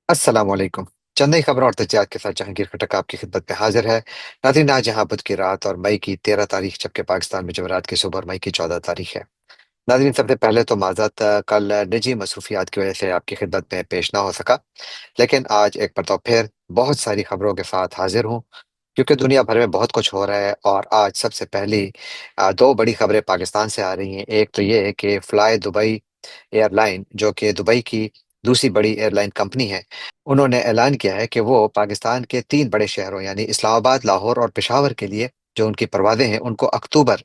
अस्सलाम वालेकुम। चंद नई खबरों और तजियात के साथ जहांगीर खटक आपकी खिदमत में हाजिर है। नाज़रीन, आज यहाँ बुध की रात और मई की 13 तारीख, जबकि पाकिस्तान में जमेरात की सुबह और मई की 14 तारीख है। नाज़रीन, सबसे पहले तो माजरत, कल निजी मसरूफियात की वजह से आपकी खिदमत में पेश ना हो सका। लेकिन आज एक बार तो फिर बहुत सारी खबरों के साथ हाजिर हूँ, क्योंकि दुनिया भर में बहुत कुछ हो रहा है। और आज सबसे पहली दो बड़ी खबरें पाकिस्तान से आ रही हैं। एक तो ये है कि फ्लाई दुबई एयरलाइन, जो कि दुबई की दूसरी बड़ी एयरलाइन कंपनी है, उन्होंने ऐलान किया है कि वो पाकिस्तान के तीन बड़े शहरों यानी इस्लामाबाद, लाहौर और पेशावर के लिए जो उनकी परवाजें हैं उनको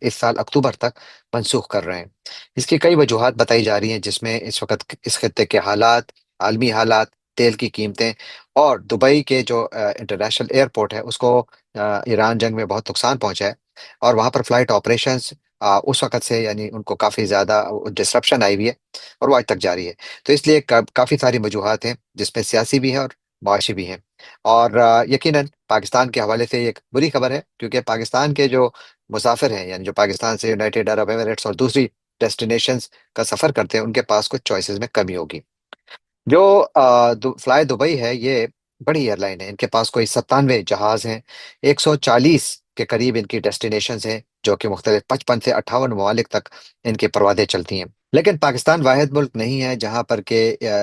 इस साल अक्टूबर तक मनसूख कर रहे हैं। इसकी कई वजूहात बताई जा रही हैं, जिसमें इस वक्त इस खत्ते के हालात, आलमी हालात, तेल की कीमतें और दुबई के जो इंटरनेशनल एयरपोर्ट है उसको ईरान जंग में बहुत नुकसान पहुंचा है। और वहां पर फ्लाइट ऑपरेशंस उस वक्त से यानी उनको काफी ज्यादा डिसरप्शन आई हुई है, और वो आज तक जारी है। तो इसलिए काफी सारी वजूहात हैं, जिसमें सियासी भी है और मुआशी भी हैं। और यकीनन पाकिस्तान के हवाले से ये एक बुरी खबर है, क्योंकि पाकिस्तान के जो मुसाफिर हैं, यानी जो पाकिस्तान से यूनाइटेड अरब एमिरेट्स और दूसरी डेस्टिनेशंस का सफर करते हैं, उनके पास कुछ चॉइसेस में कमी होगी। जो फ्लाई दुबई है, ये बड़ी एयरलाइन है। इनके पास कोई 97 जहाज हैं, 140 के करीब इनकी डेस्टिनेशन हैं, जो कि मुख्तलिफ 55 से 58 ममालिक तक इनकी परवादें चलती हैं। लेकिन पाकिस्तान वाहिद मुल्क नहीं है जहां पर के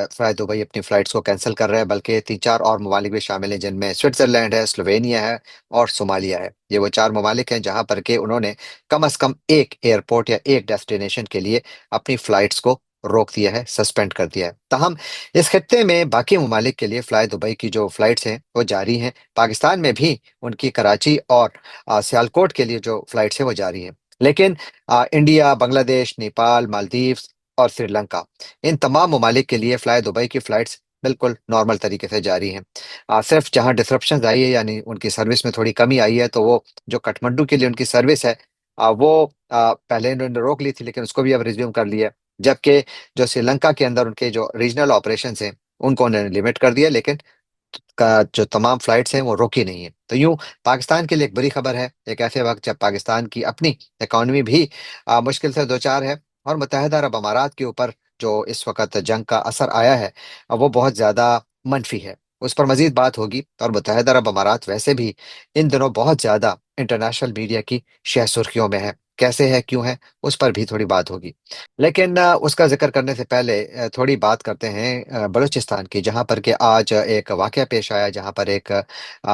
फ्लाई दुबई अपनी फ्लाइट्स को कैंसिल कर रहा है, बल्कि तीन चार और ममालिक भी शामिल हैं, जिनमें स्विट्जरलैंड है, स्लोवेनिया है और सोमालिया है। ये वो चार ममालिक हैं जहां पर के उन्होंने कम अज कम एक एयरपोर्ट या एक डेस्टिनेशन के लिए अपनी फ्लाइट्स को रोक दिया है, सस्पेंड कर दिया है। ताहम इस खत्ते में बाकी ममालिक के लिए फ्लाई दुबई की जो फ्लाइट्स हैं वो जारी हैं। पाकिस्तान में भी उनकी कराची और सियालकोट के लिए जो फ्लाइट्स हैं वो जारी हैं। लेकिन इंडिया, बांग्लादेश, नेपाल, मालदीव्स और श्रीलंका, इन तमाम ममालिक के लिए फ्लाई दुबई की फ्लाइट्स बिल्कुल नॉर्मल तरीके से जारी हैं। सिर्फ जहां डिसरप्शन आई है, यानी उनकी सर्विस में थोड़ी कमी आई है, तो वो जो काठमांडू के लिए उनकी सर्विस है, वो पहले इन्होंने रोक ली थी, लेकिन उसको भी अब रिज्यूम कर लिया है। जबकि जो श्रीलंका के अंदर उनके जो रीजनल ऑपरेशंस हैं उनको उन्होंने लिमिट कर दिया, लेकिन का जो तमाम फ्लाइट्स हैं वो रोकी नहीं है। तो यूं पाकिस्तान के लिए एक बुरी खबर है, एक ऐसे वक्त जब पाकिस्तान की अपनी इकॉनमी भी मुश्किल से दो चार है, और मुत्तहदा अरब अमारात के ऊपर जो इस वक्त जंग का असर आया है वो बहुत ज्यादा मनफी है। उस पर मजीद बात होगी। और मुत्तहदा अरब अमारात वैसे भी इन दिनों बहुत ज्यादा इंटरनेशनल मीडिया की शह सुर्खियों में है। कैसे है, क्यों है, उस पर भी थोड़ी बात होगी। लेकिन उसका जिक्र करने से पहले थोड़ी बात करते हैं बलूचिस्तान की, जहां पर कि आज एक वाकया पेश आया, जहां पर एक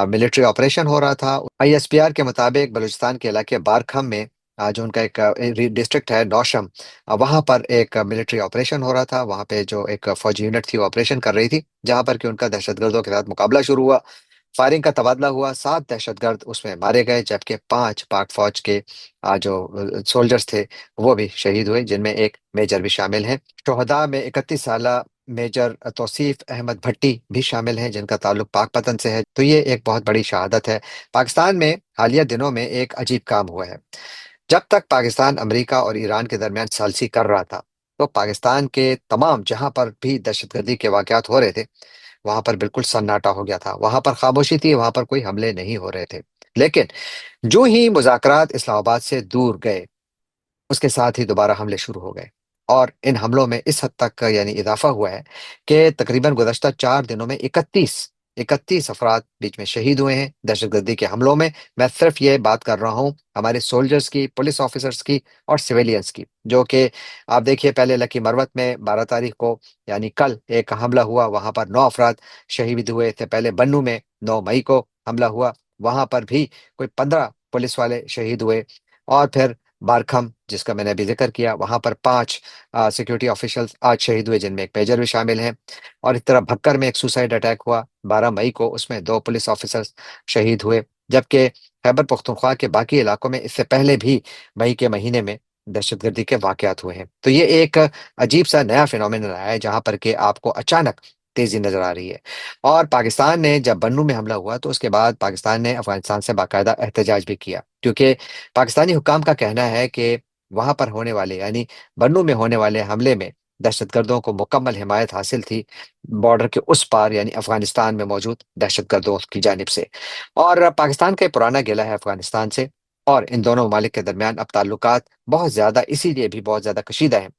मिलिट्री ऑपरेशन हो रहा था। आईएसपीआर के मुताबिक बलूचिस्तान के इलाके बारखम में जो उनका एक डिस्ट्रिक्ट है नौशम, वहां पर एक मिलिट्री ऑपरेशन हो रहा था। वहां पे जो एक फौजी यूनिट थी वो ऑपरेशन कर रही थी, जहां पर कि उनका दहशतगर्दों के साथ मुकाबला शुरू हुआ। फायरिंग का तबादला हुआ, 7 दहशतगर्द उसमें मारे गए, जबकि 5 पाक फौज के जो सोल्जर्स थे वो भी शहीद हुए, जिनमें एक मेजर भी शामिल हैं। शोहदा में 31 साल मेजर तौसीफ अहमद भट्टी भी शामिल हैं, जिनका ताल्लुक पाकपतन से है। तो ये एक बहुत बड़ी शहादत है। पाकिस्तान में हालिया दिनों में एक अजीब काम हुआ है। जब तक पाकिस्तान अमेरिका और ईरान के दरमियान सालसी कर रहा था, तो पाकिस्तान के तमाम जहां पर भी दहशतगर्दी के वाकयात हो रहे थे, वहां पर बिल्कुल सन्नाटा हो गया था। वहां पर खामोशी थी, वहां पर कोई हमले नहीं हो रहे थे। लेकिन जो ही मुज़ाकरात इस्लामाबाद से दूर गए, उसके साथ ही दोबारा हमले शुरू हो गए। और इन हमलों में इस हद तक यानी इजाफा हुआ है कि तकरीबन गुज़श्ता 4 दिनों में 31 अफराद बीच में शहीद हुए हैं दहशतगर्दी के हमलों में। मैं सिर्फ ये बात कर रहा हूँ हमारे सोल्जर्स की, पुलिस ऑफिसर्स की और सिविलियंस की, जो कि आप देखिए, पहले लकी मरवत में 12 तारीख को यानी कल एक हमला हुआ, वहां पर 9 अफराद शहीद हुए थे। पहले बन्नू में 9 मई को हमला हुआ, वहां पर भी कोई 15 पुलिस वाले शहीद हुए। और फिर बारखम, जिसका मैंने अभी जिक्र किया, वहां पर 5 सिक्योरिटी ऑफिशियल्स आज शहीद हुए, जिनमें एक मेजर भी शामिल हैं। और इस तरह भक्कर में एक सुसाइड अटैक हुआ 12 मई को, उसमें 2 पुलिस ऑफिसर्स शहीद हुए। जबकि खैबर पख्तूनख्वा के बाकी इलाकों में इससे पहले भी मई के महीने में दहशतगर्दी के वाकयात हुए हैं। तो ये एक अजीब सा नया फिनोमिनल आया है, जहां पर के आपको अचानक तेजी नजर आ रही है। और पाकिस्तान ने जब बन्नू में हमला हुआ, तो उसके बाद पाकिस्तान ने अफगानिस्तान से बाकायदा एहतजाज भी किया, क्योंकि पाकिस्तानी हुक्काम का कहना है कि वहां पर होने वाले यानी बन्नू में होने वाले हमले में दहशतगर्दों को मुकम्मल हिमायत हासिल थी, बॉर्डर के उस पार यानी अफगानिस्तान में मौजूद दहशतगर्दों की जानिब से। और पाकिस्तान का ये पुराना गिला है अफगानिस्तान से। और इन दोनों ममालिक के दरमियान अब ताल्लुकात बहुत ज्यादा, इसीलिए भी बहुत ज्यादा कशीदा हैं,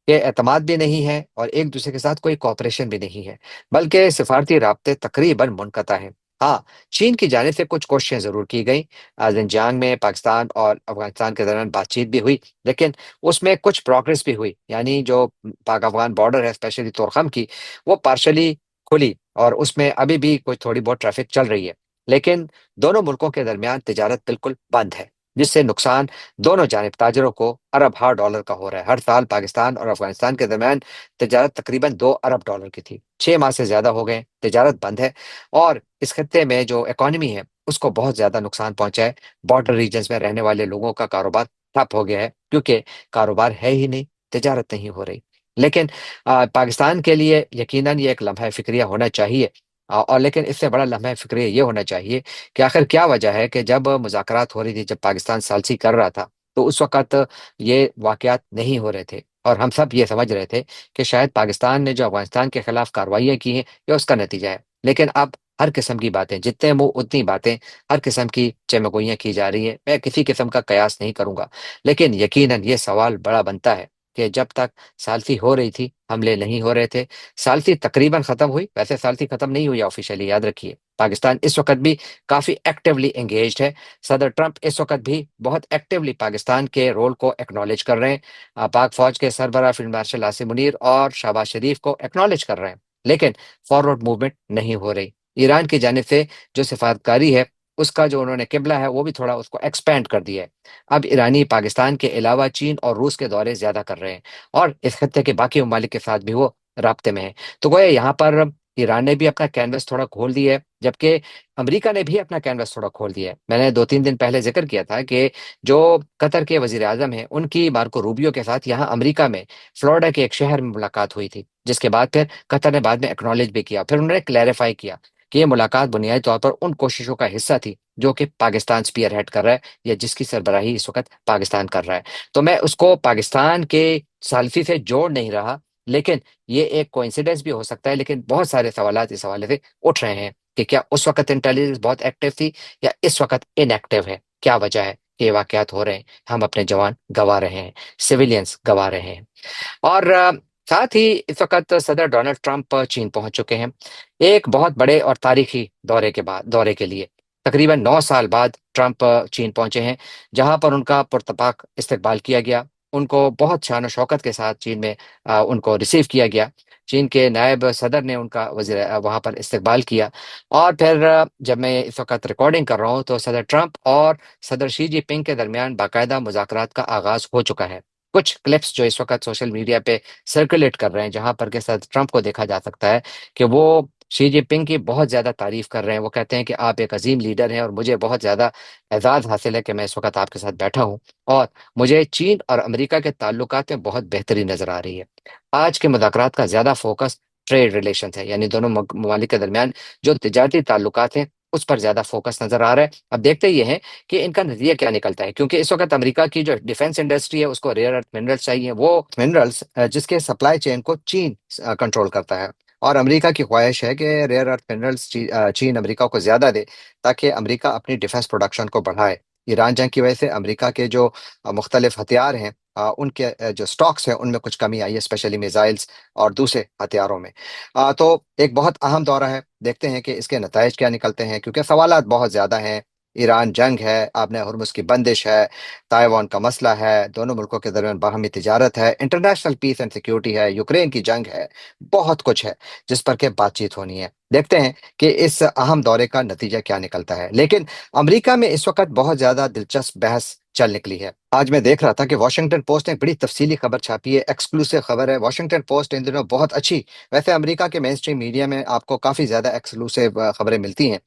के एतमाद भी नहीं है और एक दूसरे के साथ कोई कॉपरेशन भी नहीं है, बल्कि सिफारती राब्ते तकरीबन मुनक़ता हैं। हाँ, चीन की जानिब से कुछ कोशिशें ज़रूर की गई। ज़िनजियांग में पाकिस्तान और अफ़गानिस्तान के दरमियान बातचीत भी हुई, लेकिन उसमें कुछ प्रोग्रेस भी हुई। यानी जो पाक-अफ़गान बॉर्डर है, स्पेशली तोरख़म की, वो पार्शियली खुली और उसमें अभी भी कोई थोड़ी बहुत ट्रैफ़िक चल रही है। लेकिन दोनों मुल्कों के दरमियान तिजारत बिल्कुल बंद है, जिससे नुकसान दोनों जानिब ताजिरों को अरब-हार डॉलर का हो रहा है। हर साल पाकिस्तान और अफ़गानिस्तान के दरमियान तिजारत तकरीबन 2 अरब डॉलर की थी। 6 माह से ज़्यादा हो गए, तिजारत बंद है और इस खित्ते में जो इकॉनमी है, उसको बहुत ज़्यादा नुकसान पहुँचा है। बॉर्डर रीजन्स में रहने वाले लोगों का कारोबार ठप हो गया है, क्योंकि कारोबार है ही नहीं, तिजारत नहीं हो रही। लेकिन पाकिस्तान के लिए यकीनन ये एक लम्हा-ए-फ़िक्रिया होना चाहिए। और लेकिन इससे बड़ा लम्हा-ए-फ़िक्रिया ये होना चाहिए कि आखिर क्या वजह है कि जब मुज़ाकरात हो रही थी, जब पाकिस्तान सालसी कर रहा था, तो उस वक़्त ये वाक़यात नहीं हो रहे थे और हम सब ये समझ रहे थे कि शायद पाकिस्तान ने जो अफ़गानिस्तान के खिलाफ कार्रवाइयाँ की हैं, ये उसका नतीजा है। लेकिन अब हर किस्म की बातें, जितने मुँह उतनी बातें, हर किस्म की चमगोइयाँ की जा रही हैं। मैं किसी किस्म का कयास नहीं करूँगा, लेकिन यकीनन ये सवाल बड़ा बनता है कि जब तक सालसी हो रही थी, हमले नहीं हो रहे थे। सालसी तकरीबन खत्म हुई, वैसे सालसी खत्म नहीं हुई है ऑफ़िशियली, याद रखिए। पाकिस्तान इस वक़्त भी काफ़ी एक्टिवली एंगेज्ड है। सदर ट्रंप इस वक़्त भी बहुत एक्टिवली पाकिस्तान के रोल को एक्नॉलेज कर रहे हैं। पाक फ़ौज के सरबराह फ़ील्ड मार्शल आसिम मुनीर और शहबाज शरीफ को एक्नॉलेज कर रहे हैं, लेकिन फॉरवर्ड मूवमेंट नहीं हो रही। ईरान की जानिब से जो सिफ़ारतकारी है, उसका जो उन्होंने किबला है, वो भी थोड़ा उसको एक्सपैंड कर दिया है। अब ईरानी पाकिस्तान के अलावा चीन और रूस के दौरे ज़्यादा कर रहे हैं और इस खित्ते के बाकी ममालिक के साथ भी वो राब्ते में हैं। तो गोया यहाँ पर ईरान ने भी अपना कैनवस थोड़ा खोल दिया है, जबकि अमेरिका ने भी अपना कैनवस थोड़ा खोल दिया है। मैंने 2-3 दिन पहले ज़िक्र किया था कि जो कतर के वज़ीर-ए-आज़म हैं, उनकी मार्को रूबियो के साथ यहाँ अमेरिका में फ्लोरिडा के एक शहर में मुलाकात हुई थी, जिसके बाद फिर कतर ने बाद में एक्नॉलेज भी किया। फिर उन्होंने क्लैरिफ़ाई किया कि ये मुलाकात बुनियादी तौर पर उन कोशिशों का हिस्सा थी, जो कि पाकिस्तान स्पीयरहेड कर रहा है या जिसकी सरबराही इस वक़्त पाकिस्तान कर रहा है। तो मैं उसको पाकिस्तान के सालसी से जोड़ नहीं रहा, लेकिन ये एक कोइंसिडेंस भी हो सकता है, लेकिन बहुत सारे सवालात इस हवाले से उठ रहे हैं कि क्या उस वक़्त इंटेलिजेंस बहुत एक्टिव थी या इस वक़्त इनएक्टिव है? क्या वजह है कि ये वाक़यात हो रहे हैं? हम अपने जवान गँवा रहे हैं, सिविलियंस गँवा रहे हैं। और साथ ही इस वक़्त सदर डोनाल्ड ट्रंप चीन पहुँच चुके हैं। एक बहुत बड़े और तारीखी दौरे के लिए। तकरीबन 9 साल बाद ट्रंप चीन पहुँचे हैं, जहाँ पर उनका पुरतपाक इस्तकबाल किया गया। उनको बहुत शान-ओ-शौकत के साथ चीन में उनको रिसीव किया गया। चीन के नायब सदर ने उनका वहाँ पर इस्तकबाल किया और फिर जब मैं इस वक़्त रिकॉर्डिंग कर रहा हूँ, तो सदर ट्रंप और सदर शी जिनपिंग के दरमियान बाकायदा मुज़ाकरात का आगाज़ हो चुका है। कुछ क्लिप्स जो इस वक़्त सोशल मीडिया पे सर्कुलेट कर रहे हैं, जहाँ पर के सदर ट्रंप को देखा जा सकता है कि वो शी जिनपिंग की बहुत ज़्यादा तारीफ़ कर रहे हैं। वो कहते हैं कि आप एक अज़ीम लीडर हैं और मुझे बहुत ज़्यादा एज़ाज़ हासिल है कि मैं इस वक़्त आपके साथ बैठा हूँ और मुझे चीन और अमेरिका के ताल्लुकात में बहुत बेहतरी नज़र आ रही है। आज के मुज़ाकरात का ज़्यादा फ़ोकस ट्रेड रिलेशंस है, यानी दोनों ममालिक के दरमियान जो तिजारती ताल्लुकात हैं, उस पर ज़्यादा फ़ोकस नज़र आ रहा है। अब देखते ये हैं कि इनका नतीजा क्या निकलता है, क्योंकि इस वक़्त अमेरिका की जो डिफेंस इंडस्ट्री है, उसको रेयर अर्थ मिनरल्स चाहिए। वो मिनरल्स जिसके सप्लाई चेन को चीन कंट्रोल करता है और अमेरिका की ख्वाहिश है कि रेयर अर्थ मिनरल्स चीन अमेरिका को ज़्यादा दे, ताकि अमेरिका अपनी डिफेंस प्रोडक्शन को बढ़ाए। ईरान जंग की वजह से अमेरिका के जो मुख्तलिफ हथियार हैं, उनके जो स्टॉक्स हैं, उनमें कुछ कमी आई है, स्पेशली मिसाइल्स और दूसरे हथियारों में। तो एक बहुत अहम दौरा है, देखते हैं कि इसके नताइज क्या निकलते हैं, क्योंकि सवालात बहुत ज़्यादा हैं। ईरान जंग है, आपने हुर्मुज़ की बंदिश है, ताइवान का मसला है, दोनों मुल्कों के दरमियान बाहमी तिजारत है, इंटरनेशनल पीस एंड सिक्योरिटी है, यूक्रेन की जंग है, बहुत कुछ है, जिस पर के बातचीत होनी है। देखते हैं कि इस अहम दौरे का नतीजा क्या निकलता है। लेकिन अमेरिका में इस वक़्त बहुत ज़्यादा दिलचस्प बहस चल निकली है। आज मैं देख रहा था कि वॉशिंगटन पोस्ट ने एक बड़ी तफ़सीली खबर छापी है, एक्सक्लूसिव खबर है। वॉशिंगटन पोस्ट इन दिनों बहुत अच्छी, वैसे अमेरिका के मेनस्ट्रीम मीडिया में आपको काफ़ी ज़्यादा एक्सक्लूसिव खबरें मिलती हैं।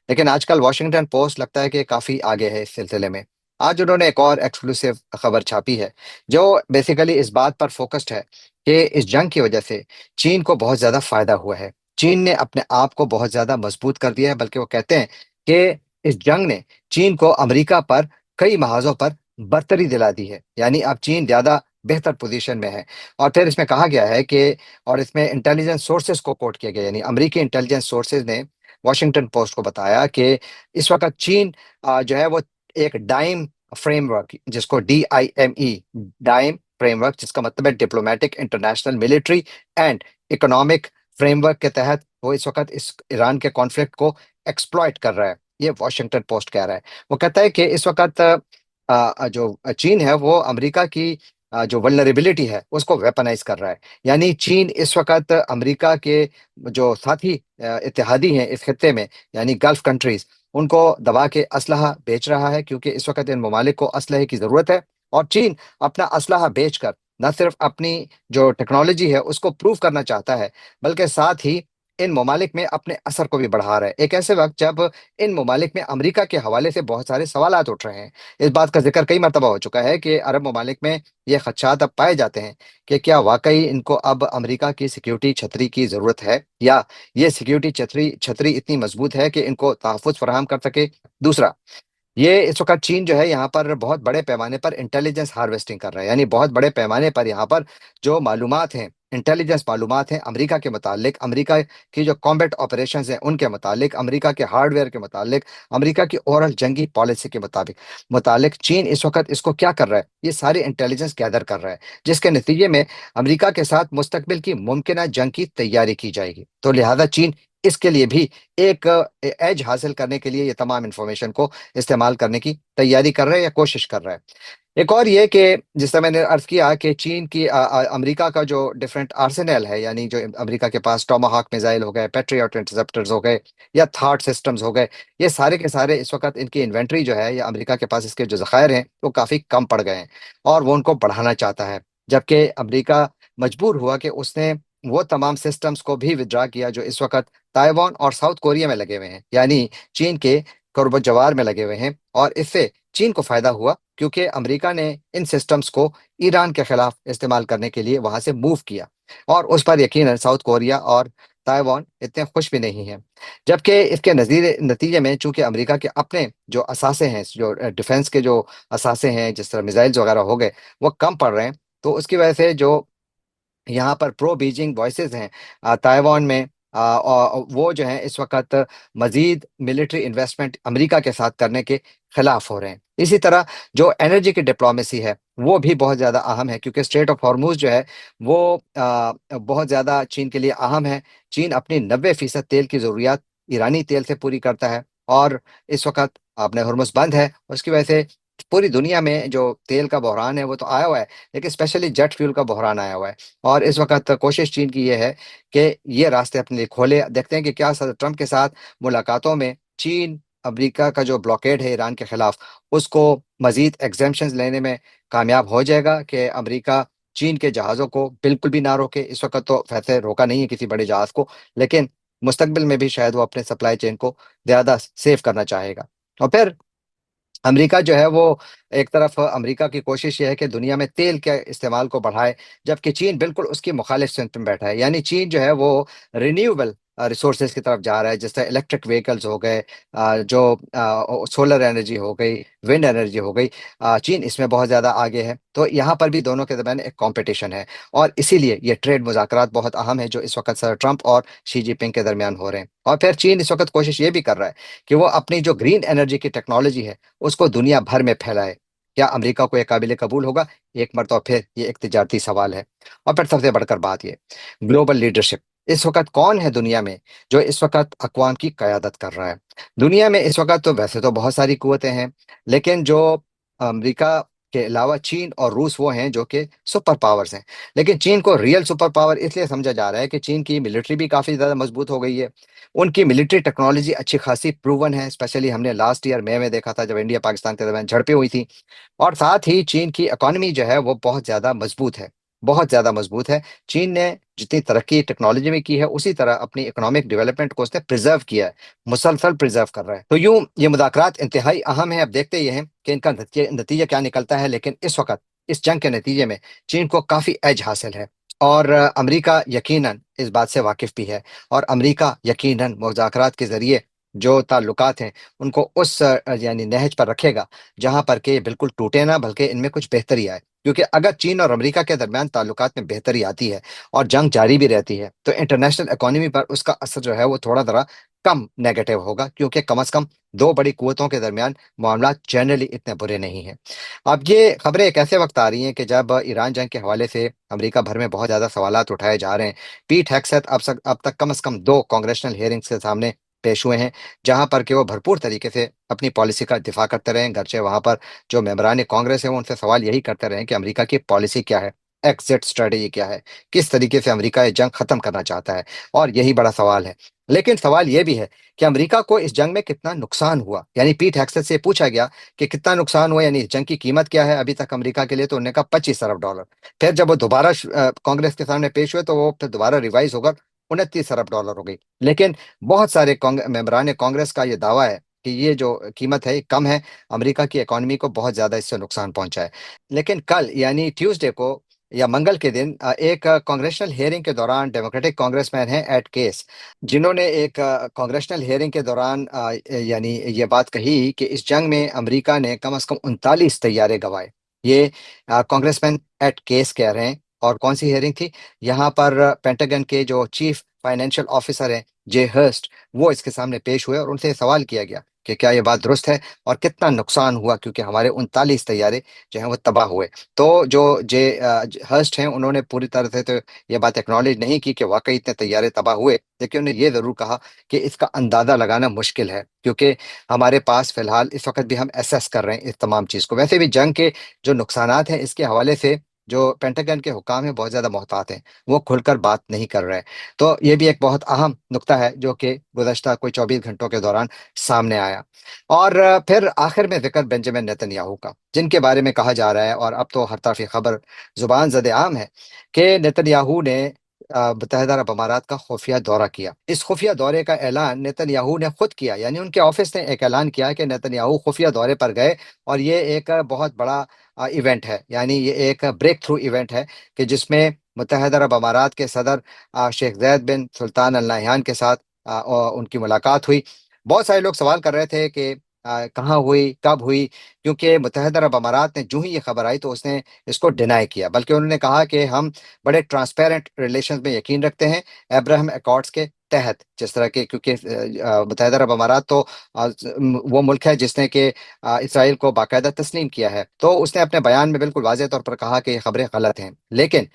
लेकिन आजकल वॉशिंगटन पोस्ट लगता है कि काफ़ी आगे है इस सिलसिले में। आज उन्होंने एक और एक्सक्लूसिव खबर छापी है, जो बेसिकली इस बात पर फ़ोकस्ड है कि इस जंग की वजह से चीन को बहुत ज़्यादा फ़ायदा हुआ है। चीन ने अपने आप को बहुत ज़्यादा मज़बूत कर दिया है, बल्कि वो कहते हैं कि इस जंग ने चीन को अमेरिका पर कई महाज़ों पर बर्तरी दिला दी है। यानी अब चीन ज़्यादा बेहतर पोज़ीशन में है और फिर इसमें कहा गया है कि और इसमें इंटेलिजेंस सोर्सेज़ को कोट किया गया, यानी अमेरिकी इंटेलिजेंस सोर्सेज़ ने वॉशिंगटन पोस्ट को बताया कि इस वक़्त चीन जो है वो एक डाइम फ्रेमवर्क, जिसको DIME, डाइम फ्रेमवर्क, जिसका मतलब है diplomatic, international, military and economic framework के तहत वो इस वक्त इस ईरान के कॉन्फ्लिक्ट को एक्सप्लॉइट कर रहा है। ये वॉशिंगटन पोस्ट कह रहा है। वो कहता है कि इस वक्त जो चीन है वो अमेरिका की जो वल्नरेबिलिटी है उसको वेपनाइज कर रहा है। यानी चीन इस वक्त अमेरिका के जो साथी इत्तेहादी हैं इस खत्ते में, यानी गल्फ कंट्रीज, उनको दबा के असलहा बेच रहा है, क्योंकि इस वक्त इन ममालिक को असलहे की जरूरत है। और चीन अपना असलहा बेचकर न सिर्फ अपनी जो टेक्नोलॉजी है उसको प्रूव करना चाहता है, बल्कि साथ ही इन ममालिक में अपने असर को भी बढ़ा रहा है, एक ऐसे वक्त जब इन ममालिक में अमेरिका के हवाले से बहुत सारे सवालात उठ रहे हैं। इस बात का जिक्र कई मरतबा हो चुका है कि अरब ममालिक में ये खदशात अब पाए जाते हैं कि क्या वाकई इनको अब अमेरिका की सिक्योरिटी छतरी की जरूरत है, या ये सिक्योरिटी छतरी छतरी इतनी मजबूत है कि इनको तहफुज फराहम कर सके। दूसरा, ये इस वक्त चीन जो है यहाँ पर बहुत बड़े पैमाने पर इंटेलिजेंस हार्वेस्टिंग कर रहा है, यानी बहुत बड़े पैमाने पर यहाँ पर जो मालूमात हैं, इंटेलिजेंस मालूमात हैं अमेरिका के मुतालिक, अमेरिका की जो कॉम्बैट ऑपरेशंस हैं उनके मुतालिक, अमेरिका के हार्डवेयर के मुतालिक, अमेरिका की ओवरऑल जंगी पॉलिसी के मुताबिक मुतालिक चीन इस वक्त इसको क्या कर रहा है, ये सारी इंटेलिजेंस गैदर कर रहा है, जिसके नतीजे में अमेरिका के साथ मुस्तकबिल की मुमकिन जंग की तैयारी की जाएगी। तो लिहाजा चीन इसके लिए भी एक एज हासिल करने के लिए ये तमाम इंफॉर्मेशन को इस्तेमाल करने की तैयारी कर रहा है या कोशिश कर रहा है। एक और ये कि जिस मैंने अर्ज किया कि चीन की अमेरिका का जो डिफरेंट आर्सेनल है, यानी जो अमेरिका के पास टोमाहाक मिसाइल हो गए, पेट्रियट इंटरसेप्टर्स हो गए, या थार्ड सिस्टम्स हो गए, ये सारे के सारे इस वक्त इनकी इन्वेंट्री जो है या अमेरिका के पास इसके जो जखायर हैं वो काफ़ी कम पड़ गए हैं, और वो उनको बढ़ाना चाहता है। जबकि अमेरिका मजबूर हुआ कि उसने वो तमाम सिस्टम्स को भी विड्रा किया जो इस वक्त ताइवान और साउथ कोरिया में लगे हुए हैं, यानी चीन के करीब जवार में लगे हुए हैं। और इससे चीन को फायदा हुआ, क्योंकि अमेरिका ने इन सिस्टम्स को ईरान के खिलाफ इस्तेमाल करने के लिए वहां से मूव किया, और उस पर यकीनन साउथ कोरिया और ताइवान इतने खुश भी नहीं हैं। जबकि इसके नजीर नतीजे में चूंकि अमेरिका के अपने जो असासे हैं, जो डिफेंस के जो असासे हैं, जिस तरह मिसाइल्स वगैरह हो गए, वो कम पड़ रहे हैं, तो उसकी वजह से जो यहाँ पर प्रो बीजिंग वॉइसेस हैं ताइवान में, और वो जो है इस वक्त मजीद मिलिट्री इन्वेस्टमेंट अमेरिका के साथ करने के खिलाफ हो रहे हैं। इसी तरह जो एनर्जी की डिप्लोमेसी है वो भी बहुत ज़्यादा अहम है, क्योंकि स्ट्रेट ऑफ हॉर्मूज जो है वो बहुत ज़्यादा चीन के लिए अहम है। चीन अपनी 90% तेल की ज़रूरियात ईरानी तेल से पूरी करता है, और इस वक्त अपने हॉर्मूज बंद है, उसकी वजह से पूरी दुनिया में जो तेल का बहरान है वो तो आया हुआ है, लेकिन स्पेशली जेट फ्यूल का बहरान आया हुआ है। और इस वक्त कोशिश चीन की ये है कि ये रास्ते अपने लिए खोले। देखते हैं कि क्या सदर ट्रंप के साथ मुलाकातों में चीन अमेरिका का जो ब्लॉकेड है ईरान के खिलाफ उसको मजीद एग्जेम्पशंस लेने में कामयाब हो जाएगा, कि अमेरिका चीन के जहाज़ों को बिल्कुल भी ना रोके। इस वक्त तो वैसे रोका नहीं है किसी बड़े जहाज़ को, लेकिन मुस्तकबिल में भी शायद वो अपने सप्लाई चेन को ज़्यादा सेव करना चाहेगा। और फिर अमेरिका जो है वो, एक तरफ अमेरिका की कोशिश ये है कि दुनिया में तेल के इस्तेमाल को बढ़ाए, जबकि चीन बिल्कुल उसकी मुखालिफ सिमत में बैठा है। यानी चीन जो है वो रिन्यूएबल रिसोर्सेज की तरफ जा रहा है, जैसे इलेक्ट्रिक व्हीकल्स हो गए, जो सोलर एनर्जी हो गई, विंड एनर्जी हो गई, चीन इसमें बहुत ज़्यादा आगे है। तो यहाँ पर भी दोनों के दरमियान एक कंपटीशन है, और इसीलिए ये ट्रेड मुज़ाकरात बहुत अहम है जो इस वक्त सर ट्रंप और शी जिनपिंग के दरमियान हो रहे हैं। और फिर चीन इस वक्त कोशिश ये भी कर रहा है कि वो अपनी जो ग्रीन एनर्जी की टेक्नोलॉजी है उसको दुनिया भर में फैलाए। क्या अमेरिका को यह काबिल कबूल होगा? एक मरतबा फिर ये एक तिजारती सवाल है। और फिर सबसे बढ़कर बात ये, ग्लोबल लीडरशिप। इस वक्त कौन है दुनिया में जो इस वक्त अक़वाम की क़यादत कर रहा है? दुनिया में इस वक्त तो वैसे तो बहुत सारी कुव्वतें हैं, लेकिन जो अमेरिका के अलावा चीन और रूस वो हैं जो कि सुपर पावर्स हैं। लेकिन चीन को रियल सुपर पावर इसलिए समझा जा रहा है कि चीन की मिलिट्री भी काफ़ी ज़्यादा मजबूत हो गई है। उनकी मिलिट्री टेक्नोलॉजी अच्छी खासी प्रूवन है, स्पेशली हमने लास्ट ईयर मई में देखा था जब इंडिया पाकिस्तान के दरमियान झड़पें हुई थी। और साथ ही चीन की इकोनॉमी जो है वो बहुत ज़्यादा मजबूत है, बहुत ज़्यादा मजबूत है। चीन ने जितनी तरक्की टेक्नोलॉजी में की है उसी तरह अपनी इकोनॉमिक डेवलपमेंट को उसने प्रिजर्व किया है, मुसलसल प्रिजर्व कर रहा है। तो यूं ये मुज़ाकरात इंतहाई अहम है। अब देखते ये हैं कि इनका नतीजा क्या निकलता है, लेकिन इस वक्त इस जंग के नतीजे में चीन को काफ़ी एज हासिल है, और अमेरिका यकीनन इस बात से वाकिफ भी है। और अमेरिका यकीनन मुज़ाकरात के ज़रिए जो ताल्लुकात हैं उनको उस यानी नहज पर रखेगा जहां पर के ये बिल्कुल टूटे ना, बल्कि इनमें कुछ बेहतरी आए। क्योंकि अगर चीन और अमेरिका के दरमियान ताल्लुकात में बेहतरी आती है और जंग जारी भी रहती है, तो इंटरनेशनल इकोनॉमी पर उसका असर जो है वो थोड़ा थोड़ा कम नेगेटिव होगा, क्योंकि कम से कम दो बड़ी कुवतों के दरमियान मामला जनरली इतने बुरे नहीं हैं। अब ये खबरें एक ऐसे वक्त आ रही हैं कि जब ईरान जंग के हवाले से अमेरिका भर में बहुत ज्यादा सवालात उठाए जा रहे हैं। पीट हेग्सेथ अब तक कम से कम दो कॉन्ग्रेशनल हियरिंग्स के सामने पेश हुए हैं, जहां पर कि वो भरपूर तरीके से अपनी पॉलिसी का दिफा करते रहे, गर्चे वहां पर जो मेंबरान कांग्रेस है वो उनसे सवाल यही करते रहे कि अमेरिका की पॉलिसी क्या है, एग्जिट स्ट्रेटेजी क्या है, किस तरीके से अमेरिका ये जंग खत्म करना चाहता है। और यही बड़ा सवाल है। लेकिन सवाल यह भी है कि अमेरिका को इस जंग में कितना नुकसान हुआ। यानी पीट हेग्सेथ से पूछा गया कि कितना नुकसान हुआ, यानी इस जंग की कीमत क्या है अभी तक अमेरिका के लिए, तो उन्होंने कहा $25 अरब। फिर जब वो दोबारा कांग्रेस के सामने पेश हुए तो वो फिर दोबारा रिवाइज होकर $29 अरब हो गई। लेकिन बहुत सारे मेंबरान कांग्रेस का ये दावा है कि ये जो कीमत है ये कम है, अमेरिका की इकोनॉमी को बहुत ज्यादा इससे नुकसान पहुंचा है। लेकिन कल यानी ट्यूसडे को या मंगल के दिन एक कांग्रेशनल हियरिंग के दौरान डेमोक्रेटिक कांग्रेसमैन हैं एड केस, जिन्होंने एक कांग्रेशनल हियरिंग के दौरान यानी ये बात कही कि इस जंग में अमेरिका ने कम से कम 39 तैयारे गंवाए। ये कांग्रेसमैन एड केस कह रहे हैं। और कौन सी हियरिंग थी? यहाँ पर पेंटागन के जो चीफ फाइनेंशियल ऑफिसर हैं, जे हर्स्ट, वो इसके सामने पेश हुए और उनसे सवाल किया गया कि क्या ये बात दुरुस्त है और कितना नुकसान हुआ, क्योंकि हमारे 39 तैयारे जो हैं वो तबाह हुए। तो जो हर्स्ट हैं उन्होंने पूरी तरह से तो ये बात एक्नॉलेज नहीं की कि वाकई इतने तैयारे तबाह हुए, लेकिन उन्होंने ये जरूर कहा कि इसका अंदाजा लगाना मुश्किल है, क्योंकि हमारे पास फिलहाल इस वक्त भी हम एसेस कर रहे हैं इस तमाम चीज को। वैसे भी जंग के जो नुकसानात हैं इसके हवाले से जो पेंटागन के हुकाम है बहुत ज्यादा मोहतात हैं, वो खुलकर बात नहीं कर रहे हैं। तो ये भी एक बहुत अहम नुक्ता है जो कि गुज़श्ता कोई 24 घंटों के दौरान सामने आया। और फिर आखिर में जिक्र बेंजामिन नेतन्याहू का, जिनके बारे में कहा जा रहा है, और अब तो हर तरफ ये खबर जुबान ज़द आम है कि नेतन्याहू ने मुत्तहदा अरब अमारात का खुफिया दौरा किया। इस खुफिया दौरे का ऐलान नेतन्याहू ने खुद किया, यानी उनके ऑफिस ने एक ऐलान किया कि नेतन्याहू खुफिया दौरे पर गए। और ये एक बहुत बड़ा इवेंट है, यानी ये एक ब्रेक थ्रू इवेंट है कि जिसमें मुत्तहदा अरब अमारात के सदर शेख जैद बिन सुल्तान अल नहयान के साथ उनकी मुलाकात हुई। बहुत सारे लोग सवाल कर रहे थे कि कहाँ हुई, कब हुई, क्योंकि मुत्तहदा अरब अमारात ने जो ही ये खबर आई तो उसने इसको डिनाई किया, बल्कि उन्होंने कहा कि हम बड़े ट्रांसपेरेंट रिलेशंस में यकीन रखते हैं अब्राहम अकॉर्ड्स के तहत। जिस तरह के, क्योंकि मुत्तहदा अरब अमारात तो वो मुल्क है जिसने कि इसराइल को बाकायदा तस्लीम किया है, तो उसने अपने बयान में बिल्कुल वाज़ेह तौर पर कहा कि ये खबरें गलत हैं। लेकिन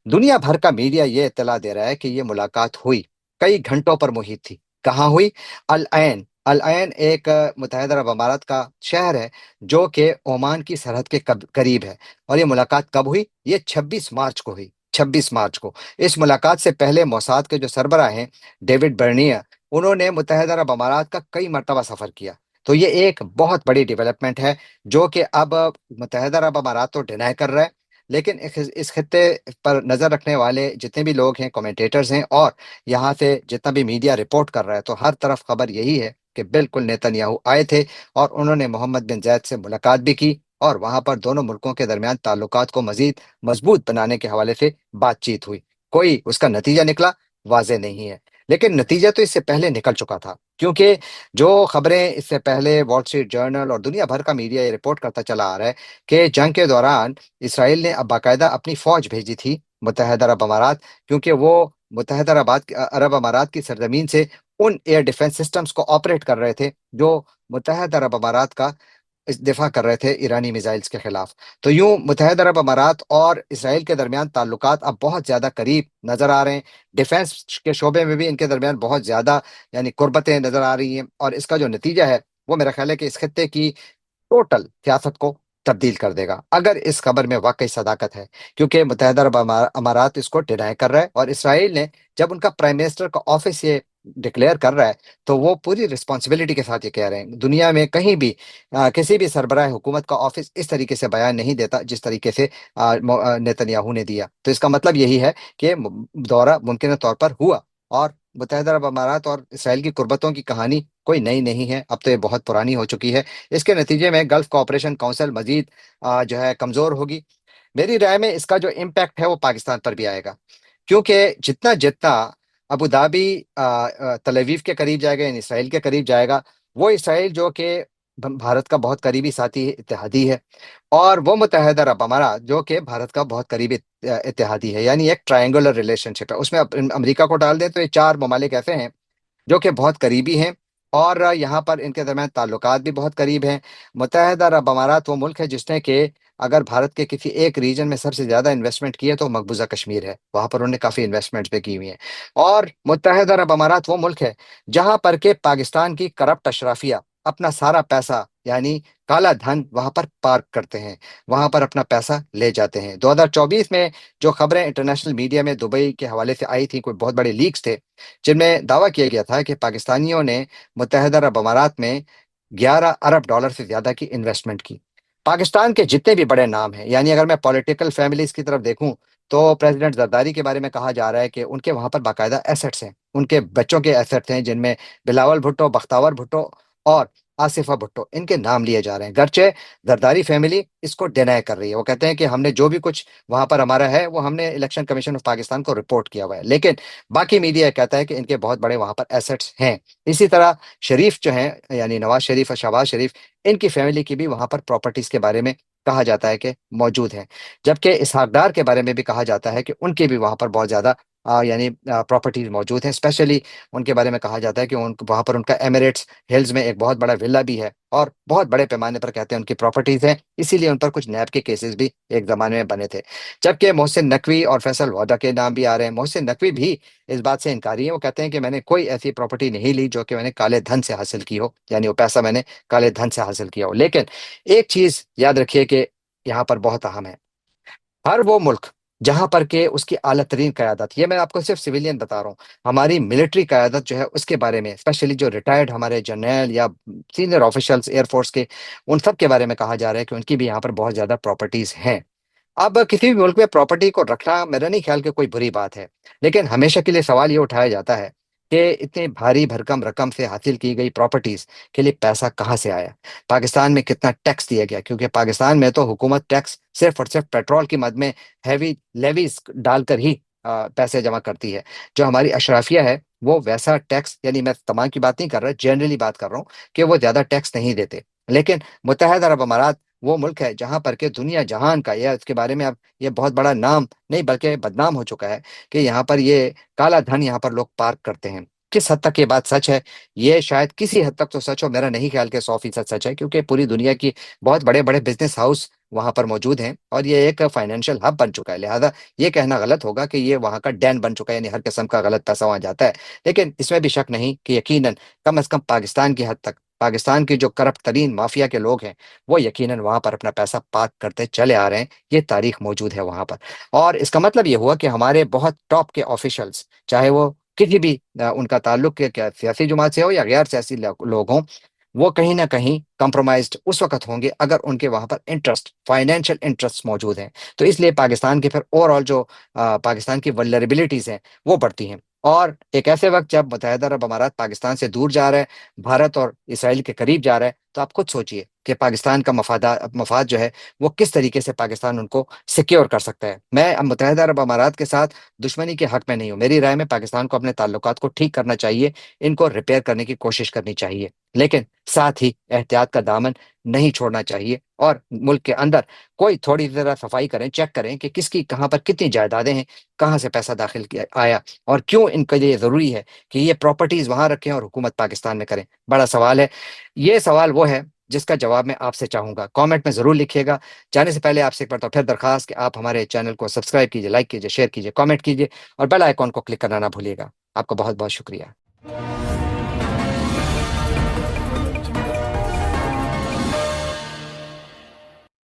दुनिया भर का मीडिया ये इत्तला दे रहा है कि ये मुलाकात हुई, कई घंटों पर मुहित थी। कहाँ हुई? अल ऐन। अल ऐन एक मुत्तहदा अरब अमारात का शहर है जो कि ओमान की सरहद के करीब है। और ये मुलाकात कब हुई? ये 26 मार्च को हुई, 26 मार्च को। इस मुलाकात से पहले मोसाद के जो सरबराह हैं, डेविड बर्नियर, उन्होंने मुत्तहदा अरब अमारात का कई मरतबा सफर किया। तो ये एक बहुत बड़ी डेवलपमेंट है जो कि अब मुत्तहदा अरब अमारात तो डिनाई कर रहा है, लेकिन इस खत्ते पर नजर रखने वाले जितने भी लोग हैं, कमेंटेटर्स हैं, और यहाँ से जितना भी मीडिया रिपोर्ट कर रहा है, तो हर तरफ खबर यही है कि बिल्कुल नेतन्याहू आए थे और उन्होंने मोहम्मद बिन जायद से मुलाकात भी की, और वहां पर दोनों मुल्कों के दरमियान ताल्लुकात को मजीद मजबूत बनाने के हवाले से बातचीत हुई। कोई उसका नतीजा निकला, वाजे नहीं है। लेकिन नतीजा तो इससे पहले निकल चुका था, क्योंकि जो खबरें इससे पहले वॉल स्ट्रीट जर्नल और दुनिया भर का मीडिया ये रिपोर्ट करता चला आ रहा है कि जंग के दौरान इसराइल ने अब बाकायदा अपनी फौज भेजी थी मुत्तहदा अरब अमारात, क्योंकि वो मुत्तहदा अरब अमारात की सरजमीन से उन एयर डिफेंस सिस्टम्स को ऑपरेट कर रहे थे जो मुत्तहदा अरब अमारात का दिफा कर रहे थे ईरानी मिसाइल्स के खिलाफ। तो यूं मुत्तहदा अरब अमारात और इसराइल के दरमियान ताल्लुकात अब बहुत ज्यादा करीब नजर आ रहे हैं। डिफेंस के शोबे में भी इनके दरमियान बहुत ज्यादा यानी कुर्बतें नजर आ रही हैं, और इसका जो नतीजा है वो मेरा ख्याल है कि इस खत्ते की टोटल सियासत को तब्दील कर देगा, अगर इस खबर में वाकई सदाकत है। क्योंकि मुत्तहदा अरब अमारात इसको डिनाई कर रहा है, और इसराइल ने जब उनका प्राइम मिनिस्टर का ऑफिस ये डिक्लेयर कर रहा है तो वो पूरी रिस्पॉन्सिबिलिटी के साथ ये कह रहे हैं। दुनिया में कहीं भी किसी भी सरबराह हुकूमत का ऑफिस इस तरीके से बयान नहीं देता जिस तरीके से नेतन्याहू ने दिया। तो इसका मतलब यही है कि दौरा मुमकिन तौर पर हुआ, और मुत्तहदा अरब अमारात और इसराइल की कुर्बतों की कहानी कोई नई नहीं है, अब तो ये बहुत पुरानी हो चुकी है। इसके नतीजे में गल्फ कोऑपरेशन काउंसिल मजीद जो है कमजोर होगी। मेरी राय में इसका जो इम्पैक्ट है वो पाकिस्तान पर भी आएगा, क्योंकि जितना जितना अबू धाबी तल अवीव के करीब जाएगा, यानी इसराइल के करीब जाएगा, वो इसराइल जो कि भारत का बहुत करीबी साथी इत्तेहादी है, और वो मुत्तहदा अरब अमारात जो कि भारत का बहुत करीबी इत्तेहादी है, यानी एक ट्रायंगुलर रिलेशनशिप है। उसमें अमेरिका को डाल दें तो ये चार ममालिक ऐसे हैं जो कि बहुत करीबी हैं, और यहाँ पर इनके दरमियान ताल्लुकात भी बहुत करीब हैं। मुत्तहदा अरब अमारात वो मुल्क है जिसने कि अगर भारत के किसी एक रीजन में सबसे ज्यादा इन्वेस्टमेंट की है तो मकबूजा कश्मीर है, वहां पर उन्होंने काफी इन्वेस्टमेंट भी की हुई है। और मुत्तहदा अरब अमारात वो मुल्क है जहां पर के पाकिस्तान की करप्ट अशराफिया अपना सारा पैसा, यानी काला धन, वहां पर पार्क करते हैं, वहां पर अपना पैसा ले जाते हैं। 2024 में जो खबरें इंटरनेशनल मीडिया में दुबई के हवाले से आई थी, कोई बहुत बड़े लीक्स थे जिनमें दावा किया गया था कि पाकिस्तानियों ने मुत्तहदा अरब अमारात में 11 अरब डॉलर से ज्यादा की इन्वेस्टमेंट की। पाकिस्तान के जितने भी बड़े नाम हैं, यानी अगर मैं पॉलिटिकल फैमिलीज की तरफ देखूं तो प्रेसिडेंट जरदारी के बारे में कहा जा रहा है कि उनके वहां पर बाकायदा एसेट्स हैं, उनके बच्चों के एसेट्स हैं, जिनमें बिलावल भुट्टो, बख्तावर भुट्टो और आसिफा भुट्टो, इनके नाम लिए जा रहे हैं। गर्चे जरदारी फैमिली इसको डिनाई कर रही है, वो कहते हैं कि हमने जो भी कुछ वहां पर हमारा है वो हमने इलेक्शन कमीशन ऑफ पाकिस्तान को रिपोर्ट किया हुआ है, लेकिन बाकी मीडिया कहता है कि इनके बहुत बड़े वहां पर एसेट्स हैं। इसी तरह शरीफ जो हैं, यानी नवाज शरीफ और शहबाज शरीफ, इनकी फैमिली की भी वहां पर प्रॉपर्टीज के बारे में कहा जाता है कि मौजूद है। जबकि इसहाक डार के बारे में भी कहा जाता है कि उनके भी वहां पर बहुत ज्यादा यानी प्रॉपर्टीज मौजूद हैं। स्पेशली उनके बारे में कहा जाता है कि उन वहां पर उनका एमिरेट्स हिल्स में एक बहुत बड़ा विला भी है, और बहुत बड़े पैमाने पर कहते हैं उनकी प्रॉपर्टीज हैं, इसीलिए उन पर कुछ नैब के केसेस भी एक जमाने में बने थे। जबकि मोहसिन नकवी और फैसल वादा के नाम भी आ रहे हैं। मोहसिन नकवी भी इस बात से इनकारी है, वो कहते हैं कि मैंने कोई ऐसी प्रॉपर्टी नहीं ली जो कि मैंने काले धन से हासिल की हो, यानी वो पैसा मैंने काले धन से हासिल किया हो। लेकिन एक चीज याद रखिए कि यहाँ पर बहुत अहम है, हर वो मुल्क जहां पर के उसकी आला तरीन क्यादत, ये मैं आपको सिर्फ सिविलियन बता रहा हूँ, हमारी मिलिट्री क्यादत जो है उसके बारे में, स्पेशली जो रिटायर्ड हमारे जनरल या सीनियर ऑफिशियल्स एयरफोर्स के, उन सब के बारे में कहा जा रहा है कि उनकी भी यहाँ पर बहुत ज्यादा प्रॉपर्टीज हैं। अब किसी भी मुल्क में प्रॉपर्टी को रखना मेरा नहीं ख्याल कि कोई बुरी बात है, लेकिन हमेशा के लिए सवाल ये उठाया जाता है कि इतनी भारी भरकम रकम से हासिल की गई प्रॉपर्टीज के लिए पैसा कहाँ से आया, पाकिस्तान में कितना टैक्स दिया गया, क्योंकि पाकिस्तान में तो हुकूमत टैक्स सिर्फ और सिर्फ पेट्रोल की मद में हैवी लेवीज डालकर ही पैसे जमा करती है। जो हमारी अशराफिया है वो वैसा टैक्स, यानी मैं तमाम की बात नहीं कर रहा, जनरली बात कर रहा हूँ, कि वो ज्यादा टैक्स नहीं देते। लेकिन मुत्तहदा अरब अमारात वो मुल्क है जहां पर के दुनिया जहान का, या इसके बारे में अब ये बहुत बड़ा नाम नहीं बल्कि बदनाम हो चुका है कि यहाँ पर ये काला धन यहाँ पर लोग पार्क करते हैं। किस हद तक ये बात सच है, ये शायद किसी हद तक तो सच हो, मेरा नहीं ख्याल कि 100% सच है, क्योंकि पूरी दुनिया की बहुत बड़े बड़े बिजनेस हाउस वहां पर मौजूद हैं और ये एक फाइनेंशियल हब बन चुका है। लिहाजा ये कहना गलत होगा कि ये वहां का डैन बन चुका है, यानी हर किस्म का गलत पैसा वहां जाता है। लेकिन इसमें भी शक नहीं कि यकीनन कम अज कम पाकिस्तान की हद तक, पाकिस्तान के जो करप्ट तरीन माफिया के लोग हैं वो यकीनन वहां पर अपना पैसा पार्क करते चले आ रहे हैं, ये तारीख मौजूद है वहां पर। और इसका मतलब ये हुआ कि हमारे बहुत टॉप के ऑफिशियल्स, चाहे वो किसी भी उनका ताल्लुक के क्या सियासी जमात से हो या गैर सियासी लोग हों, वो कहीं ना कहीं कंप्रोमाइज्ड उस वक्त होंगे अगर उनके वहां पर इंटरेस्ट, फाइनेंशियल इंटरेस्ट मौजूद हैं। तो इसलिए पाकिस्तान के फिर ओवरऑल जो पाकिस्तान की वल्नरेबिलिटीज हैं वो बढ़ती हैं। और एक ऐसे वक्त जब मुत्तहदा अरब अमारात पाकिस्तान से दूर जा रहा है, भारत और इसराइल के करीब जा रहा है, तो आप खुद सोचिए कि पाकिस्तान का मफाद जो है वो किस तरीके से पाकिस्तान उनको सिक्योर कर सकता है। मैं अब मुत्तहदा अरब अमारात के साथ दुश्मनी के हक में नहीं हूँ, मेरी राय में पाकिस्तान को अपने ताल्लुकात को ठीक करना चाहिए, इनको रिपेयर करने की कोशिश करनी चाहिए, लेकिन साथ ही एहतियात का दामन नहीं छोड़ना चाहिए। और मुल्क के अंदर कोई थोड़ी जरा सफाई करें, चेक करें कि किसकी कहाँ पर कितनी जायदादें हैं, कहाँ से पैसा दाखिल किया आया, और क्यों इनके लिए जरूरी है कि ये प्रॉपर्टीज वहां रखें और हुकूमत पाकिस्तान में करें। बड़ा सवाल है। ये सवाल वो है जिसका जवाब मैं आपसे चाहूंगा, कमेंट में जरूर लिखिएगा। जाने से पहले आपसे एक बार तो फिर दरखास्त कि आप हमारे चैनल को सब्सक्राइब कीजिए, लाइक कीजिए, शेयर कीजिए, कमेंट कीजिए और बेल आइकॉन को क्लिक करना ना भूलिएगा। आपका बहुत बहुत शुक्रिया।